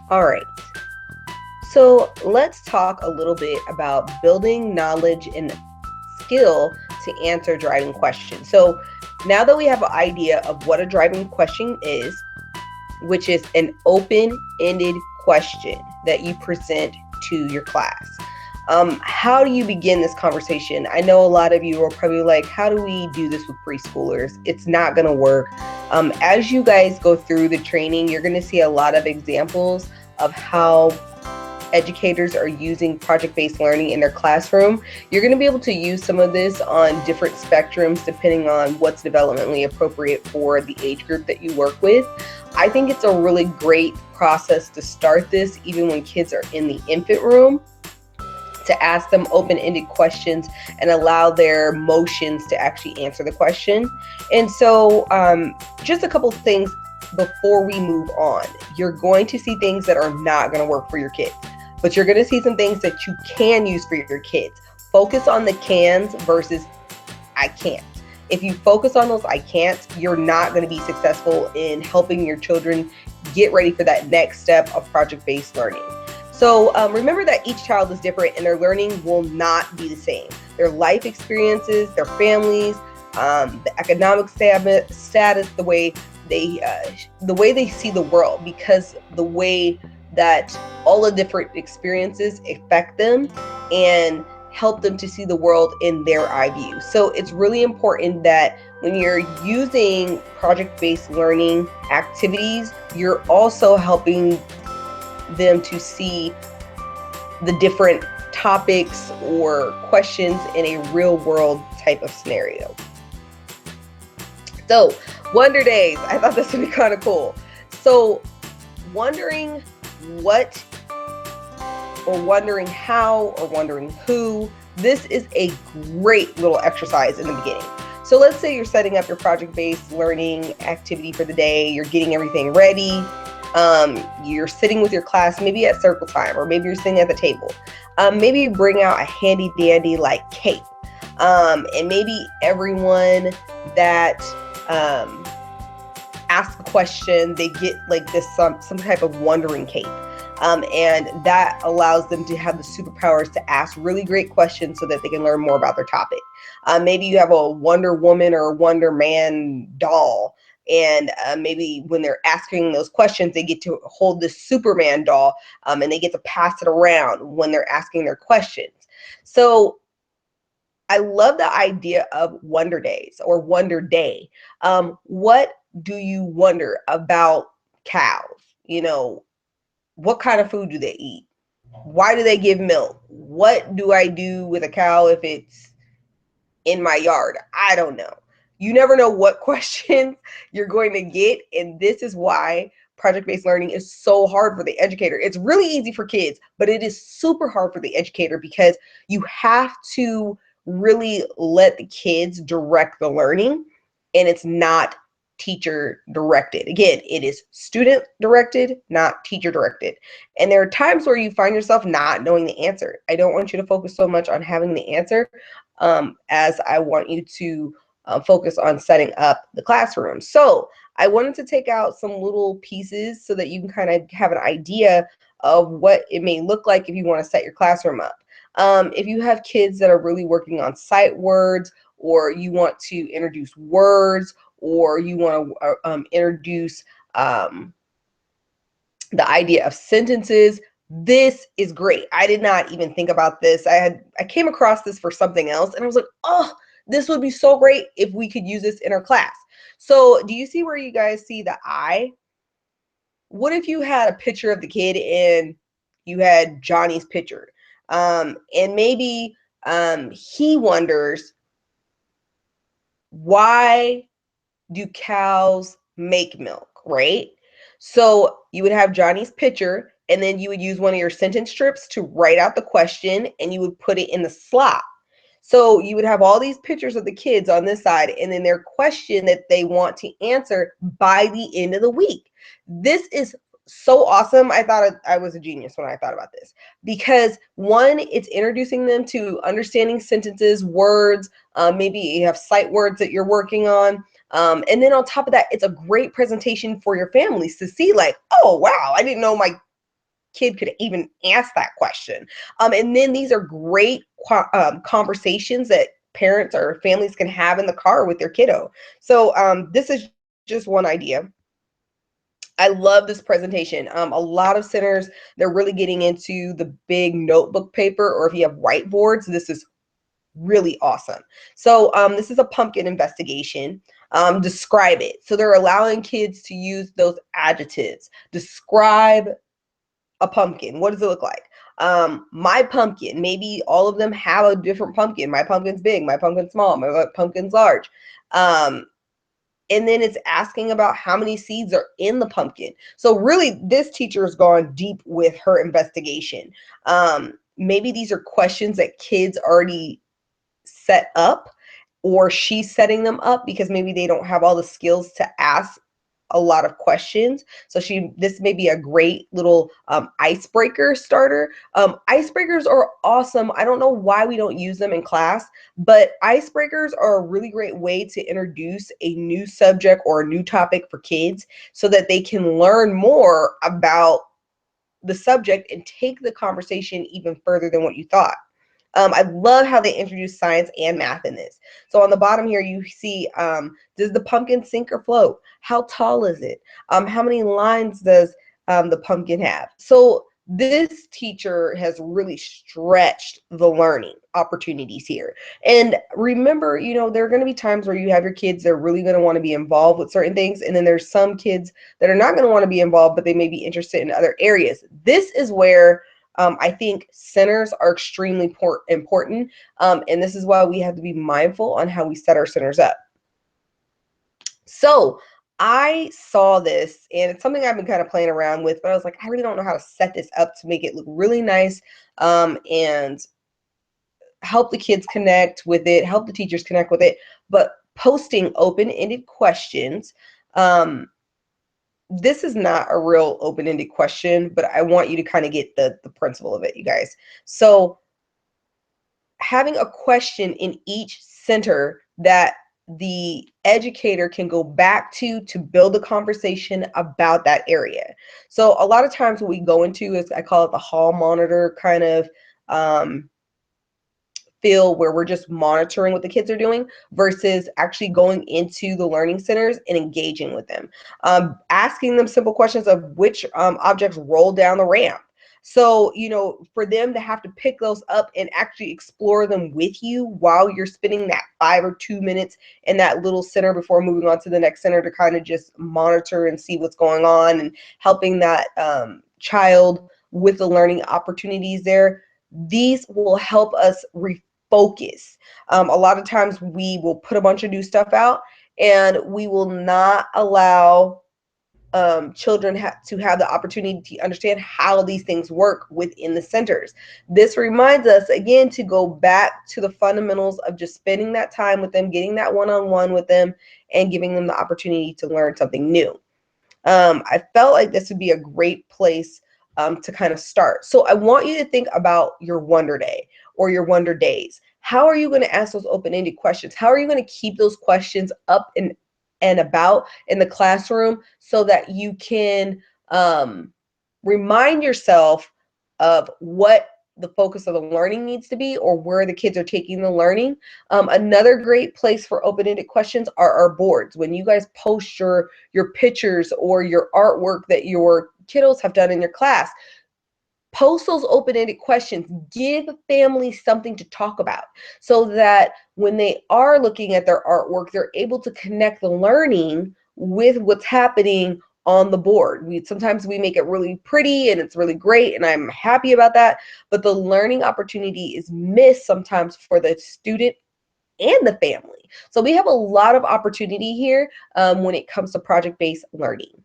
All right. So let's talk a little bit about building knowledge and skill to answer driving questions. So now that we have an idea of what a driving question is, which is an open-ended question that you present to your class. How do you begin this conversation? I know a lot of you are probably like, how do we do this with preschoolers? It's not going to work. As you guys go through the training, you're going to see a lot of examples of how educators are using project-based learning in their classroom. You're going to be able to use some of this on different spectrums depending on what's developmentally appropriate for the age group that you work with. I think it's a really great process to start this even when kids are in the infant room, to ask them open-ended questions and allow their motions to actually answer the question. And so just a couple things before we move on. You're going to see things that are not going to work for your kids, but you're going to see some things that you can use for your kids. Focus on the cans versus I can't. If you focus on those I can't, you're not going to be successful in helping your children get ready for that next step of project-based learning. So remember that each child is different and their learning will not be the same. Their life experiences, their families, the economic status, the way they see the world, because the way that all the different experiences affect them and help them to see the world in their eye view. So it's really important that when you're using project-based learning activities, you're also helping them to see the different topics or questions in a real world type of scenario. So, Wonder Days, I thought this would be kind of cool. So, wondering what, or wondering how, or wondering who, this is a great little exercise in the beginning. So let's say you're setting up your project-based learning activity for the day, you're getting everything ready, you're sitting with your class, maybe at circle time, or maybe you're sitting at the table. Maybe you bring out a handy dandy like cape. And maybe everyone that asks a question, they get like this some type of wondering cape. And that allows them to have the superpowers to ask really great questions so that they can learn more about their topic. Maybe you have a Wonder Woman or a Wonder Man doll, and maybe when they're asking those questions, they get to hold this Superman doll, and they get to pass it around when they're asking their questions. So I love the idea of Wonder Days or Wonder Day. What do you wonder about cows? You know, what kind of food do they eat? Why do they give milk? What do I do with a cow if it's in my yard? I don't know. You never know what questions you're going to get, and this is why project-based learning is so hard for the educator. It's really easy for kids, but it is super hard for the educator because you have to really let the kids direct the learning, and it's not teacher directed. Again, it is student directed, not teacher directed. And there are times where you find yourself not knowing the answer. I don't want you to focus so much on having the answer as I want you to focus on setting up the classroom. So I wanted to take out some little pieces so that you can kind of have an idea of what it may look like if you want to set your classroom up. If you have kids that are really working on sight words, or you want to introduce words, or you want to introduce the idea of sentences, this is great. I did not even think about this. I came across this for something else, and I was like, oh, this would be so great if we could use this in our class. So do you see where you guys see the eye? What if you had a picture of the kid and you had Johnny's picture? And maybe he wonders, why do cows make milk, right? So you would have Johnny's picture, and then you would use one of your sentence strips to write out the question, and you would put it in the slot. So you would have all these pictures of the kids on this side, and then their question that they want to answer by the end of the week. This is so awesome. I thought I was a genius when I thought about this, because one, it's introducing them to understanding sentences, words, maybe you have sight words that you're working on. And then on top of that, it's a great presentation for your families to see, like, oh, wow, I didn't know my kid could even ask that question. And then these are great conversations that parents or families can have in the car with their kiddo. So this is just one idea. I love this presentation. A lot of centers, they're really getting into the big notebook paper, or if you have whiteboards, this is really awesome. So this is a pumpkin investigation. Describe it. So they're allowing kids to use those adjectives. Describe a pumpkin. What does it look like? My pumpkin. Maybe all of them have a different pumpkin. My pumpkin's big, my pumpkin's small, my pumpkin's large. And then it's asking about how many seeds are in the pumpkin. So really, this teacher has gone deep with her investigation. Maybe these are questions that kids already set up, or she's setting them up because maybe they don't have all the skills to ask a lot of questions. So this may be a great little icebreaker starter. Icebreakers are awesome. I don't know why we don't use them in class, but icebreakers are a really great way to introduce a new subject or a new topic for kids so that they can learn more about the subject and take the conversation even further than what you thought. I love how they introduce science and math in this. So on the bottom here, you see, does the pumpkin sink or float? How tall is it? How many lines does the pumpkin have? So this teacher has really stretched the learning opportunities here. And remember, there are going to be times where you have your kids, they're really going to want to be involved with certain things. And then there's some kids that are not going to want to be involved, but they may be interested in other areas. This is where I think centers are extremely important, and this is why we have to be mindful on how we set our centers up. So I saw this, and it's something I've been kind of playing around with, but I was like, I really don't know how to set this up to make it look really nice and help the kids connect with it, help the teachers connect with it, but posting open-ended questions. This is not a real open-ended question, but I want you to kind of get the principle of it, you guys. So having a question in each center that the educator can go back to build a conversation about that area. So a lot of times what we go into is, I call it the hall monitor kind of feel, where we're just monitoring what the kids are doing versus actually going into the learning centers and engaging with them. Asking them simple questions of which objects roll down the ramp. So, for them to have to pick those up and actually explore them with you while you're spending that 5 or 2 minutes in that little center before moving on to the next center to kind of just monitor and see what's going on and helping that child with the learning opportunities there. These will help us refocus. A lot of times we will put a bunch of new stuff out and we will not allow children to have the opportunity to understand how these things work within the centers. This reminds us again to go back to the fundamentals of just spending that time with them, getting that one-on-one with them, and giving them the opportunity to learn something new. I felt like this would be a great place to kind of start. So I want you to think about your Wonder Day or your Wonder Days. How are you going to ask those open-ended questions? How are you going to keep those questions up and about in the classroom so that you can remind yourself of what the focus of the learning needs to be, or where the kids are taking the learning. Another great place for open-ended questions are our boards. When you guys post your pictures or your artwork that your kiddos have done in your class, post those open-ended questions. Give families something to talk about so that when they are looking at their artwork, they're able to connect the learning with what's happening on the board. Sometimes we make it really pretty and it's really great, and I'm happy about that, but the learning opportunity is missed sometimes for the student and the family. So we have a lot of opportunity here when it comes to project-based learning.